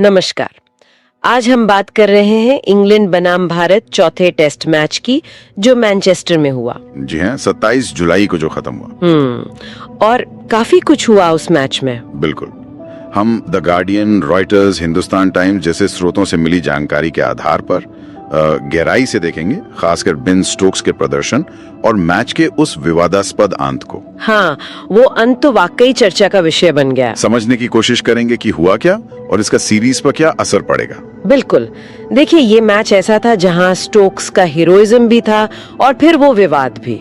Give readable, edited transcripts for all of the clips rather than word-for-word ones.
नमस्कार। आज हम बात कर रहे हैं इंग्लैंड बनाम भारत चौथे टेस्ट मैच की, जो मैनचेस्टर में हुआ। जी हाँ, 27 जुलाई को जो खत्म हुआ। और काफी कुछ हुआ उस मैच में। बिल्कुल। हम the guardian, Reuters, Hindustan times जैसे स्रोतों से मिली जानकारी के आधार पर गहराई से देखेंगे, खासकर बेन स्टोक्स के प्रदर्शन और मैच के उस विवादास्पद अंत को। हाँ, वो अंत तो वाकई चर्चा का विषय बन गया। समझने की कोशिश करेंगे कि हुआ क्या और इसका सीरीज पर क्या असर पड़ेगा। बिल्कुल। देखिए, ये मैच ऐसा था जहां स्टोक्स का हीरोइज्म भी था और फिर वो विवाद भी।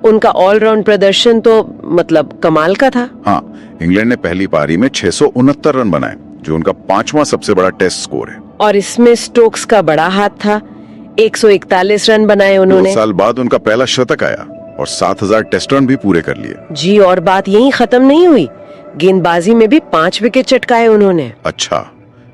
उनका ऑलराउंड प्रदर्शन तो मतलब कमाल का था। हाँ, इंग्लैंड ने पहली पारी में 669 रन बनाए, जो उनका 5वां सबसे बड़ा टेस्ट स्कोर है। और इसमें स्टोक्स का बड़ा हाथ था। 141 रन बनाए उन्होंने। 2 साल बाद उनका पहला शतक आया और 7000 टेस्ट रन भी पूरे कर लिए। जी, और बात यहीं खत्म नहीं हुई। गेंदबाजी में भी 5 विकेट चटकाए उन्होंने। अच्छा,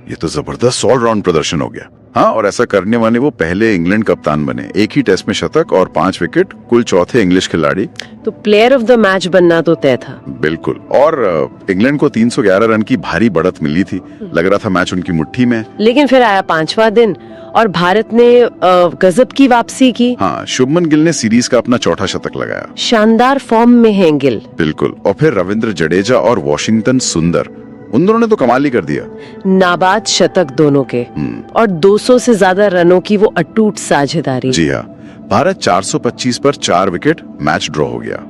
ये तो जबरदस्त ऑलराउंड प्रदर्शन हो गया। हाँ, और ऐसा करने वाले वो पहले इंग्लैंड कप्तान बने। एक ही टेस्ट में शतक और 5 विकेट, कुल चौथे इंग्लिश खिलाड़ी। तो प्लेयर ऑफ द मैच बनना तो तय था। बिल्कुल। और इंग्लैंड को 311 रन की भारी बढ़त मिली थी। लग रहा था मैच उनकी मुट्ठी में। लेकिन फिर आया 5वां दिन और भारत ने गजब की वापसी की। हाँ, शुभमन गिल ने सीरीज का अपना चौथा शतक लगाया। शानदार फॉर्म में हैं गिल। बिल्कुल। और फिर रविंद्र जडेजा और वॉशिंगटन सुंदर, उन दोनों ने तो कमाल ही कर दिया। नाबाद शतक दोनों के और 200 से ज्यादा रनों की वो अटूट साझेदारी। जी हाँ, भारत 425 पर 4 विकेट, मैच ड्रॉ हो गया।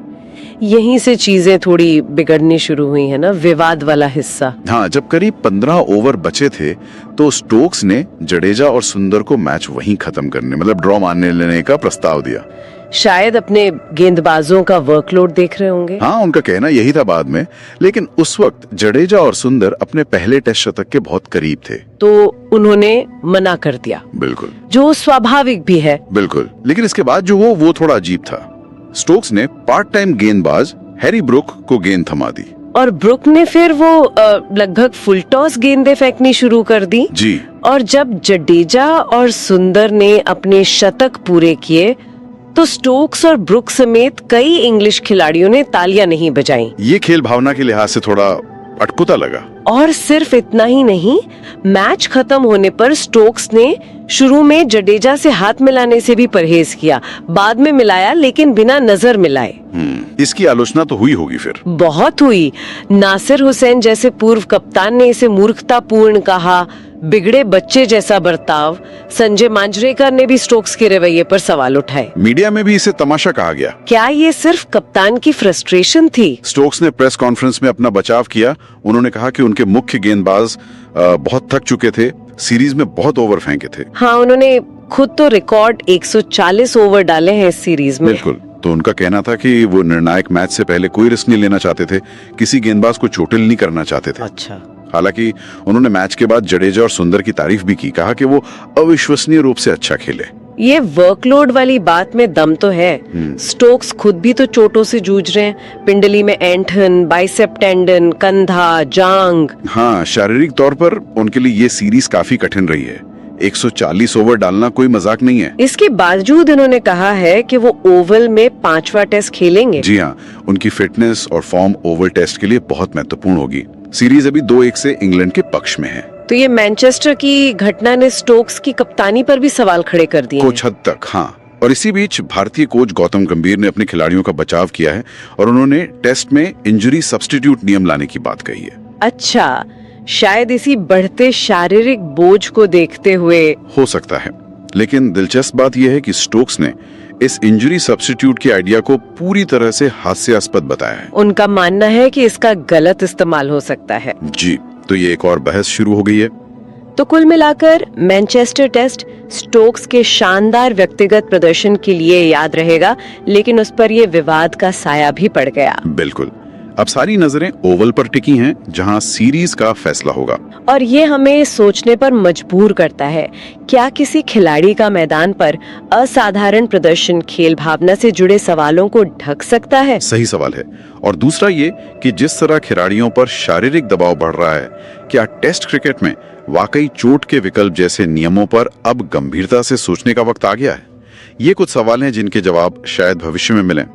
यहीं से चीजें थोड़ी बिगड़नी शुरू हुई है ना, विवाद वाला हिस्सा। हाँ, जब करीब 15 ओवर बचे थे तो स्टोक्स ने जडेजा और सुंदर को मैच वहीं खत्म करने, मतलब ड्रॉ मानने लेने का प्रस्ताव दिया। शायद अपने गेंदबाजों का वर्कलोड देख रहे होंगे। हाँ, उनका कहना यही था बाद में। लेकिन उस वक्त जडेजा और सुंदर अपने पहले टेस्ट शतक के बहुत करीब थे, तो उन्होंने मना कर दिया। बिल्कुल, जो स्वाभाविक भी है। बिल्कुल। लेकिन इसके बाद जो वो थोड़ा अजीब था। स्टोक्स ने पार्ट टाइम गेंदबाज हैरी ब्रुक को गेंद थमा दी और ब्रुक ने फिर वो लगभग फुल टॉस गेंदें फेंकनी शुरू कर दी। जी। और जब जडेजा और सुंदर ने अपने शतक पूरे किए तो स्टोक्स और ब्रुक समेत कई इंग्लिश खिलाड़ियों ने तालियां नहीं बजाईं। ये खेल भावना के लिहाज से थोड़ा अटपुता लगा। और सिर्फ इतना ही नहीं, मैच खत्म होने पर स्टोक्स ने शुरू में जडेजा से हाथ मिलाने से भी परहेज किया। बाद में मिलाया, लेकिन बिना नजर मिलाए। इसकी आलोचना तो हुई होगी फिर। बहुत हुई। नासिर हुसैन जैसे पूर्व कप्तान ने इसे मूर्खतापूर्ण कहा, बिगड़े बच्चे जैसा बर्ताव। संजय मांजरेकर ने भी स्टोक्स के रवैये पर सवाल उठाए। मीडिया में भी इसे तमाशा कहा गया। क्या ये सिर्फ कप्तान की फ्रस्ट्रेशन थी? स्टोक्स ने प्रेस कॉन्फ्रेंस में अपना बचाव किया। उन्होंने कहा कि उनके मुख्य गेंदबाज बहुत थक चुके थे, सीरीज में बहुत ओवर फेंके थे। हाँ, उन्होंने खुद तो रिकॉर्ड 140 ओवर डाले हैं इस सीरीज में। बिल्कुल। तो उनका कहना था कि वो निर्णायक मैच से पहले कोई रिस्क नहीं लेना चाहते थे, किसी गेंदबाज को चोटिल नहीं करना चाहते थे। अच्छा। हालांकि उन्होंने मैच के बाद जडेजा और सुंदर की तारीफ भी की, कहा कि वो अविश्वसनीय रूप से अच्छा खेले। ये वर्कलोड वाली बात में दम तो है। स्टोक्स खुद भी तो चोटों से जूझ रहे हैं। पिंडली में एंठन, बाइसेप टेंडन, कंधा, जांग। हाँ, शारीरिक तौर पर उनके लिए ये सीरीज काफी कठिन रही है। 140 ओवर डालना कोई मजाक नहीं है। इसके बावजूद उन्होंने कहा है कि वो ओवल में 5वां टेस्ट खेलेंगे। जी हाँ, उनकी फिटनेस और फॉर्म ओवल टेस्ट के लिए बहुत महत्वपूर्ण होगी। सीरीज अभी 2-1 से इंग्लैंड के पक्ष में है। तो ये मैनचेस्टर की घटना ने स्टोक्स की कप्तानी पर भी सवाल खड़े कर दिए कुछ हद तक। हाँ, और इसी बीच भारतीय कोच गौतम गंभीर ने अपने खिलाड़ियों का बचाव किया है और उन्होंने टेस्ट में इंजरी सब्स्टिट्यूट नियम लाने की बात कही है। अच्छा, शायद इसी बढ़ते शारीरिक बोझ को देखते हुए। हो सकता है। लेकिन दिलचस्प बात यह है कि स्टोक्स ने इस इंजरी सब्स्टिट्यूट के आइडिया को पूरी तरह से हास्यास्पद बताया है। उनका मानना है कि इसका गलत इस्तेमाल हो सकता है। जी, तो ये एक और बहस शुरू हो गई है। तो कुल मिलाकर मैनचेस्टर टेस्ट स्टोक्स के शानदार व्यक्तिगत प्रदर्शन के लिए याद रहेगा, लेकिन उस पर ये विवाद का साया भी पड़ गया। बिल्कुल। अब सारी नजरें ओवल पर टिकी हैं, जहां सीरीज का फैसला होगा। और ये हमें सोचने पर मजबूर करता है, क्या किसी खिलाड़ी का मैदान पर असाधारण प्रदर्शन खेल भावना से जुड़े सवालों को ढक सकता है? सही सवाल है। और दूसरा ये कि जिस तरह खिलाड़ियों पर शारीरिक दबाव बढ़ रहा है, क्या टेस्ट क्रिकेट में वाकई चोट के विकल्प जैसे नियमों पर अब गंभीरता से सोचने का वक्त आ गया है? ये कुछ सवाल हैं जिनके जवाब शायद भविष्य में मिलें।